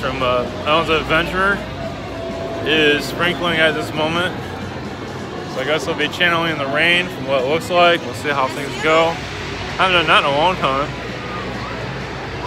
from Ellen's Adventurer is sprinkling at this moment. So I guess I'll be channeling the rain from what it looks like. We'll see how things go. I haven't done that in a long time.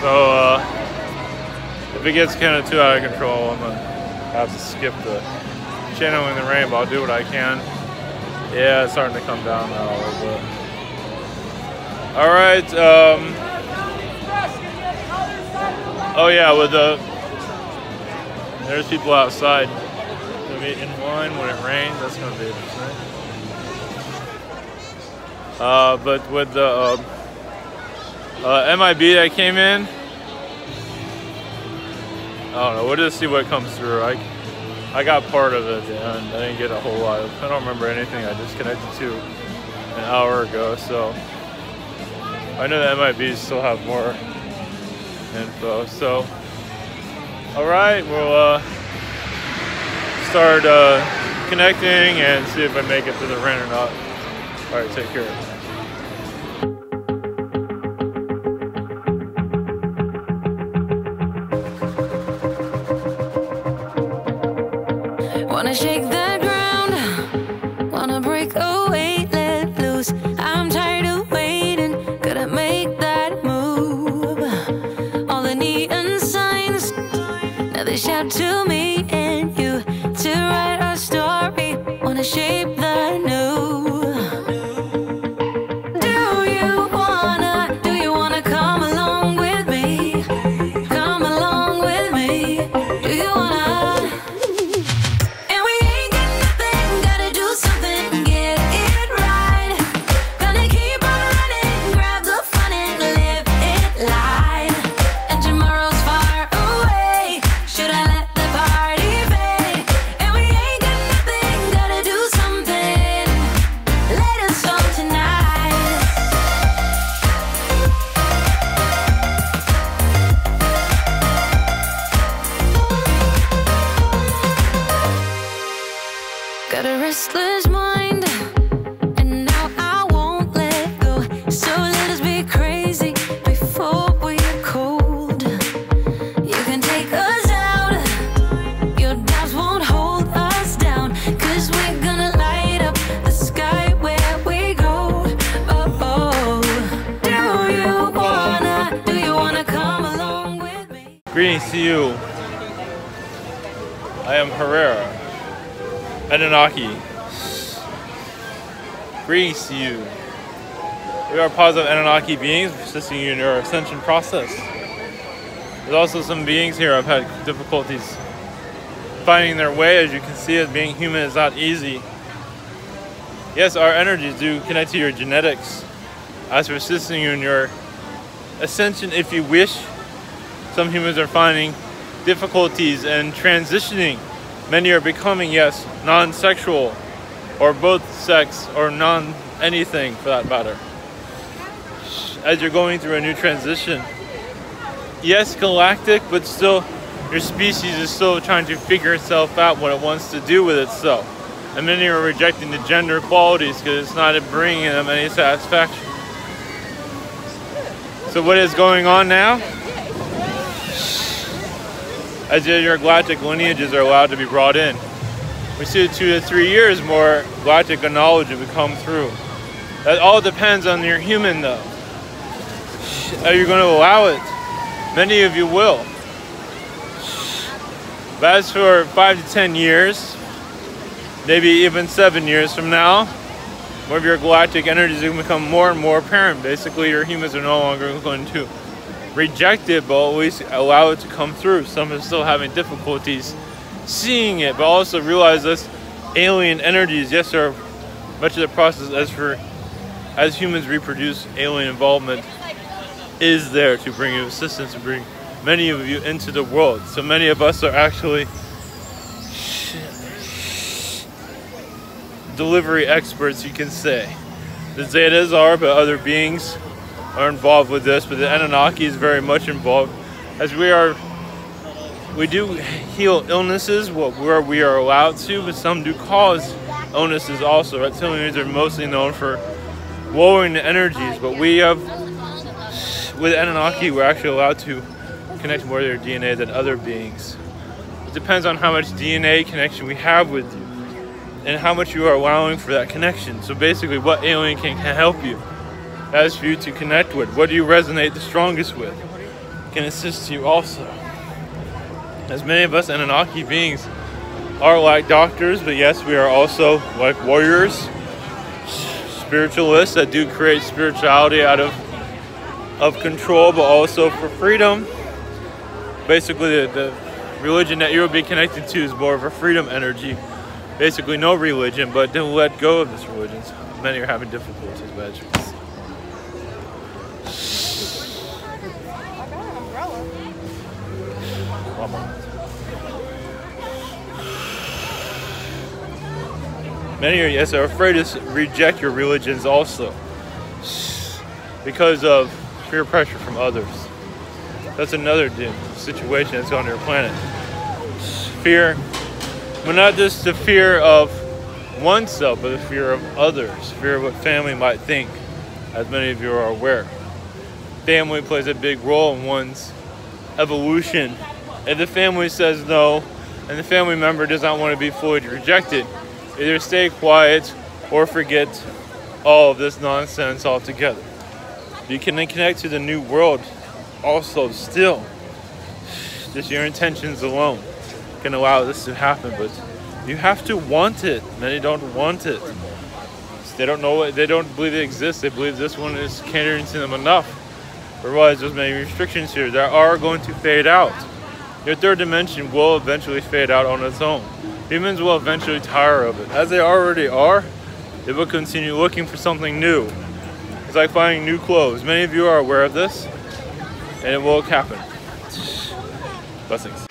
So if it gets kind of too out of control, I'm gonna have to skip the channeling the rain, but I'll do what I can. Yeah, it's starting to come down now a little bit. All right. Oh yeah, with there's people outside. Gonna be in line when it rains. That's gonna be interesting. But with the MIB that came in, I don't know. We'll just see what comes through. I got part of it, and I didn't get a whole lot. I don't remember anything. I just connected to an hour ago, so I know that MIB still have more info. So, all right, we'll start connecting and see if I make it through the rain or not. All right, take care. Wanna shake the ground, wanna break away, let loose. I'm tired of waiting, gotta make that move. All the neon signs, now they shout to me and you to write our story. Wanna shape the new. Do you wanna come along with me? Come along with me. Do you wanna? Got a restless mind, and now I won't let go. So let us be crazy before we're cold. You can take us out, your doubts won't hold us down, 'cause we're gonna light up the sky where we go. Oh, do you wanna come along with me? Greetings to you. I am Herrera. Annunaki. Greetings to you. We are positive Annunaki beings assisting you in your ascension process. There's also some beings here I've had difficulties finding their way. As you can see, as being human is not easy. Yes, our energies do connect to your genetics. As for assisting you in your ascension, if you wish, some humans are finding difficulties in transitioning. Many are becoming, yes, non-sexual, or both sex, or non-anything for that matter. As you're going through a new transition, yes, galactic, but still, your species is still trying to figure itself out what it wants to do with itself. And many are rejecting the gender qualities because it's not bringing them any satisfaction. So what is going on now? As your galactic lineages are allowed to be brought in. We see 2 to 3 years more galactic knowledge will come through. That all depends on your human though. Are you going to allow it? Many of you will. But as for 5 to 10 years, maybe even 7 years from now, more of your galactic energies will become more and more apparent. Basically, your humans are no longer going to reject it, but always allow it to come through. Some are still having difficulties seeing it, but also realize this alien energies, yes, are much of the process as humans reproduce, alien involvement is there to bring you assistance, to bring many of you into the world. So many of us are actually delivery experts, you can say. The Zetas are, but other beings are involved with this, but the Annunaki is very much involved, as we do heal illnesses where we are allowed to, but some do cause illnesses also. Reptilians are mostly known for lowering the energies, but we have, with Annunaki, we're actually allowed to connection more to your DNA than other beings. It depends on how much DNA connection we have with you and how much you are allowing for that connection. So basically, what alien can help you as for you to connect with? What do you resonate the strongest with? Can assist you also. As many of us Annunaki beings are like doctors, but yes, we are also like warriors, spiritualists that do create spirituality out of control, but also for freedom. Basically, the religion that you will be connected to is more of a freedom energy. Basically, no religion, but don't let go of this religion. So many are having difficulties with it. One moment. Many are, yes, are afraid to reject your religions also because of peer pressure from others. That's another situation that's on your planet. Fear, but not just the fear of oneself, but the fear of others. Fear of what family might think, as many of you are aware. Family plays a big role in one's evolution. If the family says no, and the family member does not want to be fully rejected, either stay quiet or forget all of this nonsense altogether. You can connect to the new world also still. Just your intentions alone can allow this to happen, but you have to want it. Many don't want it. They don't know it. They don't believe it exists. They believe this one is catering to them enough. Otherwise, there's many restrictions here that are going to fade out. Your third dimension will eventually fade out on its own. Humans will eventually tire of it. As they already are, they will continue looking for something new. It's like finding new clothes. Many of you are aware of this, and it will happen. Blessings.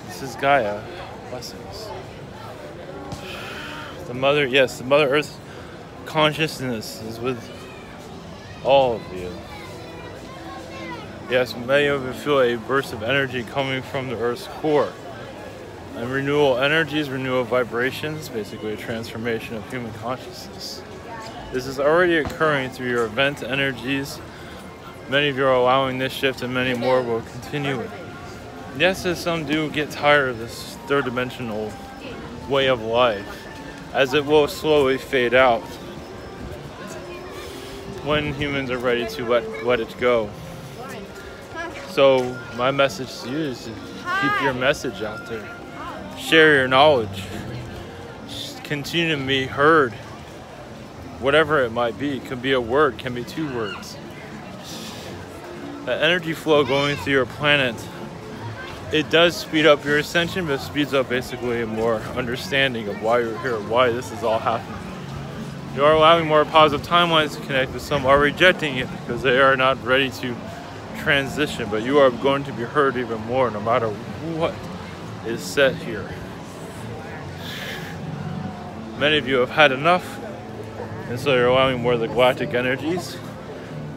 This is Gaia. Blessings. The Mother, yes, the Mother Earth consciousness is with all of you. Yes, many of you feel a burst of energy coming from the Earth's core. And renewal energies, renewal vibrations, basically a transformation of human consciousness. This is already occurring through your event energies. Many of you are allowing this shift, and many more will continue it. Yes, as some do get tired of this third dimensional way of life, as it will slowly fade out when humans are ready to let it go. So my message to you is to keep your message out there. Share your knowledge. Continue to be heard. Whatever it might be. It could be a word, can be 2 words. The energy flow going through your planet it does speed up your ascension, but it speeds up basically a more understanding of why you're here, why this is all happening. You are allowing more positive timelines to connect, but some are rejecting it because they are not ready to transition. But you are going to be heard even more no matter what is said here. Many of you have had enough, and so you're allowing more of the galactic energies,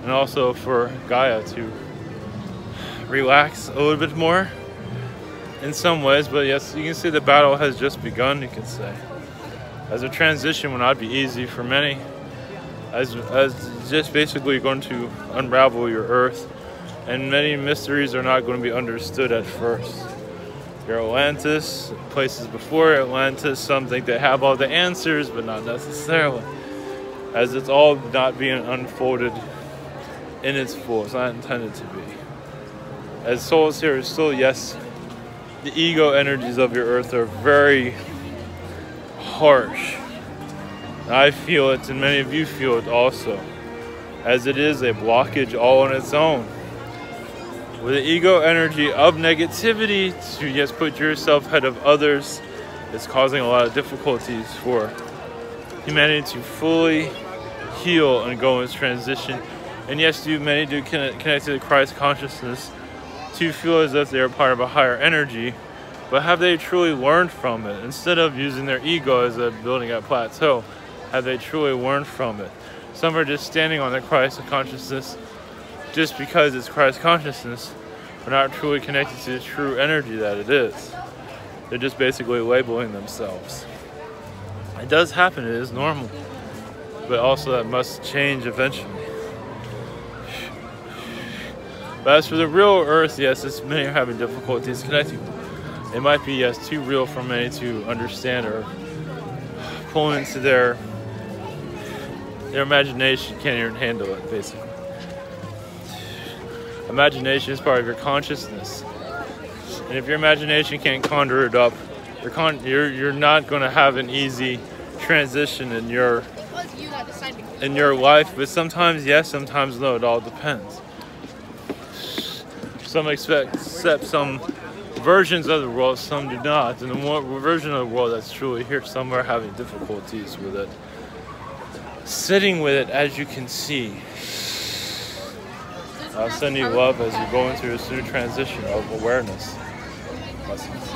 and also for Gaia to relax a little bit more in some ways. But yes, you can see the battle has just begun, you can say. As a transition will not be easy for many, as just basically going to unravel your earth, and many mysteries are not going to be understood at first. Your Atlantis, places before Atlantis, some think they have all the answers, but not necessarily, as it's all not being unfolded in its full. It's not intended to be. As souls here, still, yes, the ego energies of your earth are very harsh. I feel it, and many of you feel it also, as it is a blockage all on its own. With the ego energy of negativity to just put yourself ahead of others, it's causing a lot of difficulties for humanity to fully heal and go into transition. And yes, many do connect to the Christ consciousness to feel as if they are part of a higher energy, but have they truly learned from it? Instead of using their ego as a building a plateau, have they truly learned from it? Some are just standing on the Christ consciousness just because it's Christ consciousness, but not truly connected to the true energy that it is. They're just basically labeling themselves. It does happen, it is normal, but also that must change eventually. But as for the real earth, yes, many are having difficulties connecting. It might be, yes, too real for many to understand or pull into their imagination can't even handle it, basically. Imagination is part of your consciousness, and if your imagination can't conjure it up, you're not going to have an easy transition in your life. But sometimes yes, sometimes no. It all depends. Some accept some versions of the world, some do not. And the one version of the world that's truly here, some are having difficulties with it. Sitting with it, as you can see. I'll send you love as you go into this new transition of awareness. Blessings.